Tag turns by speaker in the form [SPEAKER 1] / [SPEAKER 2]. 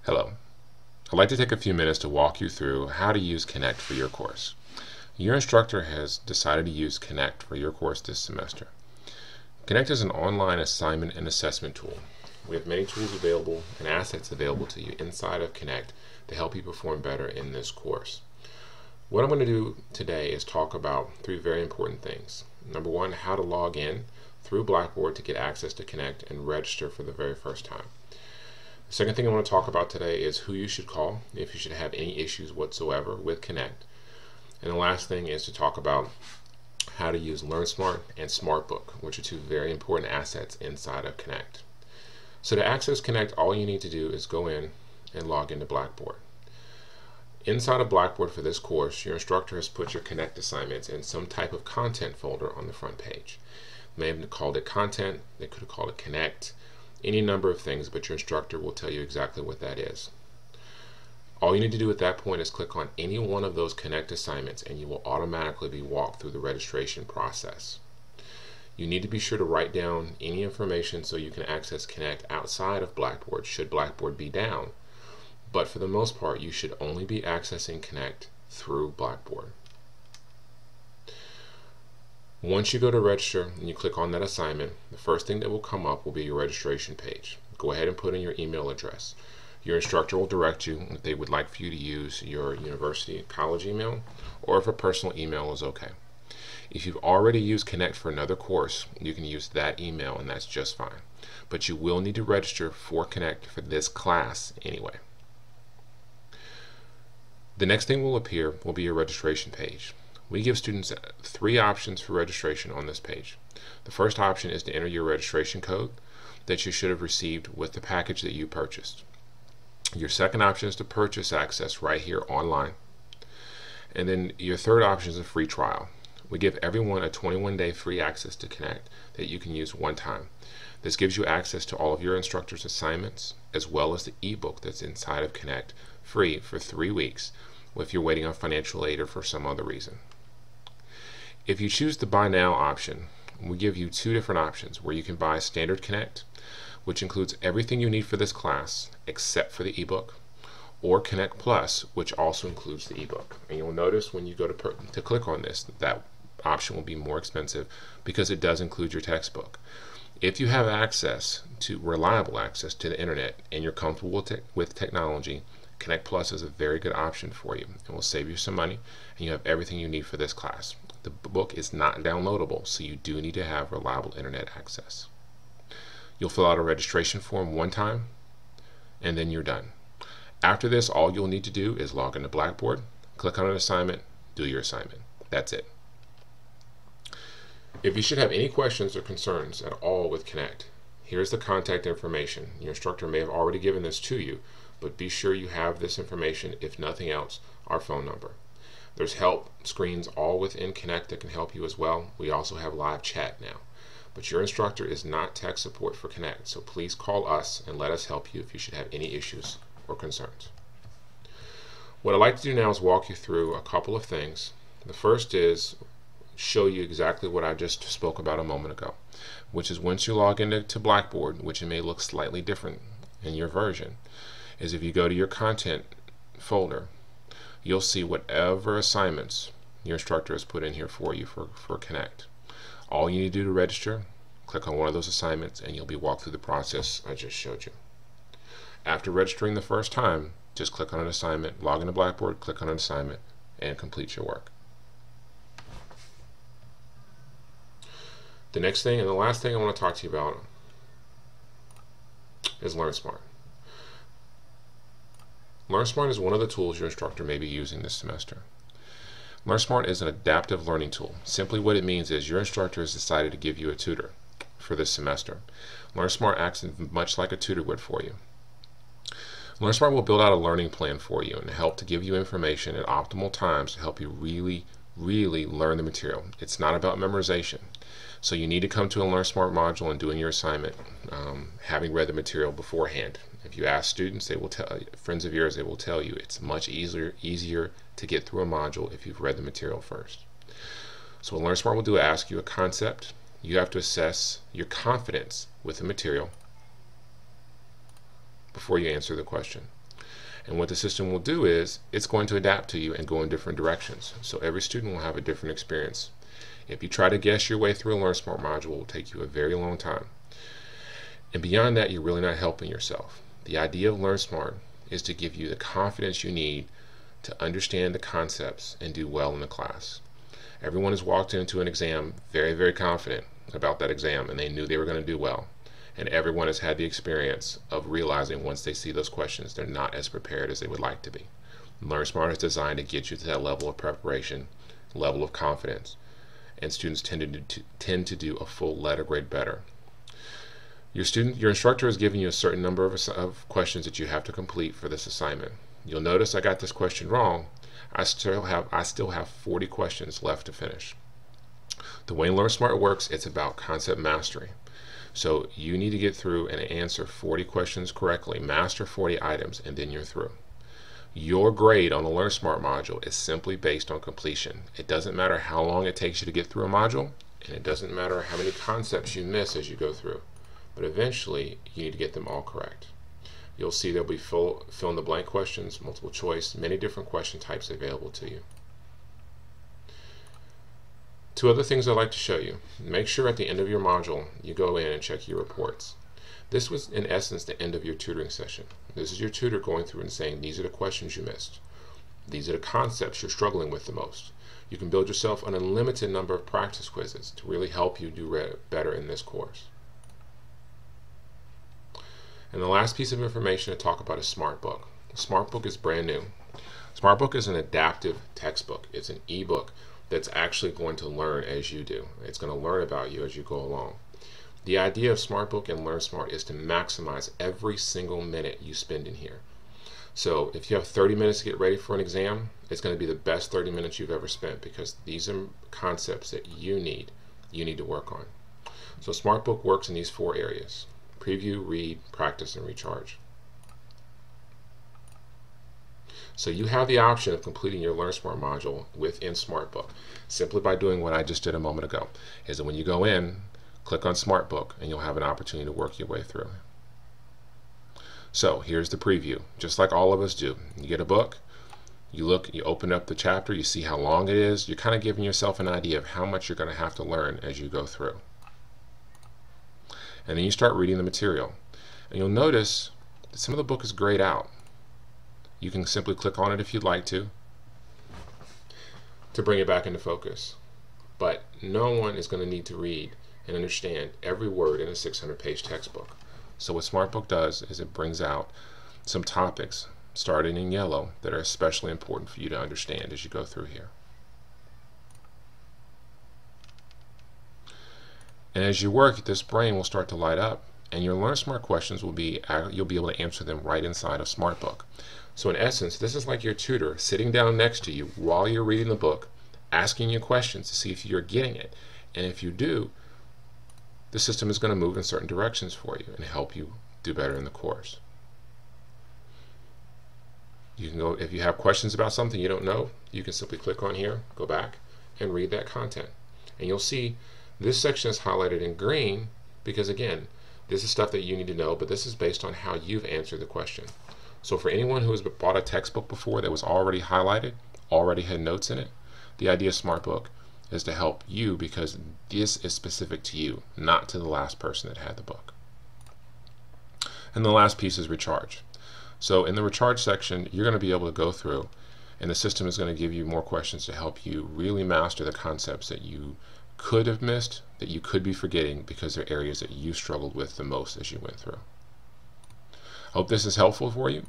[SPEAKER 1] Hello. I'd like to take a few minutes to walk you through how to use Connect for your course. Your instructor has decided to use Connect for your course this semester. Connect is an online assignment and assessment tool. We have many tools available and assets available to you inside of Connect to help you perform better in this course. What I'm going to do today is talk about three very important things. Number one, how to log in through Blackboard to get access to Connect and register for the very first time. The second thing I want to talk about today is who you should call if you should have any issues whatsoever with Connect. And the last thing is to talk about how to use LearnSmart and SmartBook, which are two very important assets inside of Connect. So to access Connect, all you need to do is go in and log into Blackboard. Inside of Blackboard for this course, your instructor has put your Connect assignments in some type of content folder on the front page. They may have called it content, they could have called it Connect, any number of things, but your instructor will tell you exactly what that is. All you need to do at that point is click on any one of those Connect assignments and you will automatically be walked through the registration process. You need to be sure to write down any information so you can access Connect outside of Blackboard should Blackboard be down, but for the most part you should only be accessing Connect through Blackboard. Once you go to register and you click on that assignment, the first thing that will come up will be your registration page. Go ahead and put in your email address. Your instructor will direct you if they would like for you to use your university college email or if a personal email is okay. If you've already used Connect for another course, you can use that email and that's just fine. But you will need to register for Connect for this class anyway. The next thing will appear will be your registration page. We give students three options for registration on this page. The first option is to enter your registration code that you should have received with the package that you purchased. Your second option is to purchase access right here online. And then your third option is a free trial. We give everyone a 21-day free access to Connect that you can use one time. This gives you access to all of your instructor's assignments as well as the ebook that's inside of Connect free for 3 weeks if you're waiting on financial aid or for some other reason. If you choose the Buy Now option, we give you two different options where you can buy Standard Connect, which includes everything you need for this class except for the ebook, or Connect Plus, which also includes the ebook. And you'll notice when you go to click on this, that option will be more expensive because it does include your textbook. If you have reliable access to the internet and you're comfortable with technology, Connect Plus is a very good option for you. It will save you some money and you have everything you need for this class. The book is not downloadable, so you do need to have reliable internet access. You'll fill out a registration form one time and then you're done. After this, all you'll need to do is log into Blackboard, click on an assignment, do your assignment. That's it. If you should have any questions or concerns at all with Connect, here's the contact information. Your instructor may have already given this to you, but be sure you have this information, if nothing else, our phone number. There's help screens all within Connect that can help you as well. We also have live chat now. But your instructor is not tech support for Connect, so please call us and let us help you if you should have any issues or concerns. What I'd like to do now is walk you through a couple of things. The first is show you exactly what I just spoke about a moment ago, which is once you log into Blackboard, which it may look slightly different in your version, is if you go to your content folder, you'll see whatever assignments your instructor has put in here for you for Connect. All you need to do to register, click on one of those assignments and you'll be walked through the process I just showed you. After registering the first time, just click on an assignment, log into Blackboard, click on an assignment, and complete your work. The next thing and the last thing I want to talk to you about is LearnSmart. LearnSmart is one of the tools your instructor may be using this semester. LearnSmart is an adaptive learning tool. Simply what it means is your instructor has decided to give you a tutor for this semester. LearnSmart acts much like a tutor would for you. LearnSmart will build out a learning plan for you and help to give you information at optimal times to help you really learn the material. It's not about memorization. So you need to come to a LearnSmart module and doing your assignment, having read the material beforehand. If you ask students, they will tell you, friends of yours, they will tell you it's much easier to get through a module if you've read the material first. So what LearnSmart will do is ask you a concept. You have to assess your confidence with the material before you answer the question. And what the system will do is it's going to adapt to you and go in different directions. So every student will have a different experience. If you try to guess your way through a LearnSmart module, it will take you a very long time. And beyond that, you're really not helping yourself. The idea of LearnSmart is to give you the confidence you need to understand the concepts and do well in the class. Everyone has walked into an exam very, very confident about that exam, and they knew they were going to do well. And everyone has had the experience of realizing once they see those questions, they're not as prepared as they would like to be. LearnSmart is designed to get you to that level of preparation, level of confidence, and students tend to do a full letter grade better. Your instructor is giving you a certain number of questions that you have to complete for this assignment. You'll notice I got this question wrong. I still have 40 questions left to finish. The way LearnSmart works, it's about concept mastery. So you need to get through and answer 40 questions correctly, master 40 items, and then you're through. Your grade on the LearnSmart module is simply based on completion. It doesn't matter how long it takes you to get through a module, and it doesn't matter how many concepts you miss as you go through. But eventually, you need to get them all correct. You'll see there'll be fill in the blank questions, multiple choice, many different question types available to you. Two other things I'd like to show you. Make sure at the end of your module, you go in and check your reports. This was, in essence, the end of your tutoring session. This is your tutor going through and saying, these are the questions you missed. These are the concepts you're struggling with the most. You can build yourself an unlimited number of practice quizzes to really help you do better in this course. And the last piece of information to talk about is SmartBook. SmartBook is brand new. SmartBook is an adaptive textbook. It's an ebook that's actually going to learn as you do. It's going to learn about you as you go along. The idea of SmartBook and LearnSmart is to maximize every single minute you spend in here. So if you have 30 minutes to get ready for an exam, it's going to be the best 30 minutes you've ever spent, because these are concepts that you need to work on. So SmartBook works in these 4 areas: preview, read, practice, and recharge. So you have the option of completing your LearnSmart module within SmartBook simply by doing what I just did a moment ago. Is that when you go in, click on SmartBook, and you'll have an opportunity to work your way through. So here's the preview. Just like all of us do, you get a book, you look, you open up the chapter, you see how long it is. You're kind of giving yourself an idea of how much you're going to have to learn as you go through. And then you start reading the material, and you'll notice that some of the book is grayed out. You can simply click on it if you'd like to bring it back into focus. But no one is going to need to read and understand every word in a 600-page textbook. So what SmartBook does is it brings out some topics starting in yellow that are especially important for you to understand as you go through here. And as you work, this brain will start to light up, and your LearnSmart questions you'll be able to answer them right inside of SmartBook. So in essence, this is like your tutor sitting down next to you while you're reading the book, asking you questions to see if you're getting it. And if you do, the system is going to move in certain directions for you and help you do better in the course. You can go, if you have questions about something you don't know, you can simply click on here, go back, and read that content. And you'll see this section is highlighted in green because, again, this is stuff that you need to know, but this is based on how you've answered the question. So for anyone who has bought a textbook before that was already highlighted, already had notes in it, the idea of SmartBook is to help you because this is specific to you, not to the last person that had the book. And the last piece is recharge. So in the recharge section, you're going to be able to go through, and the system is going to give you more questions to help you really master the concepts that you could have missed, that you could be forgetting because they're areas that you struggled with the most as you went through. I hope this is helpful for you.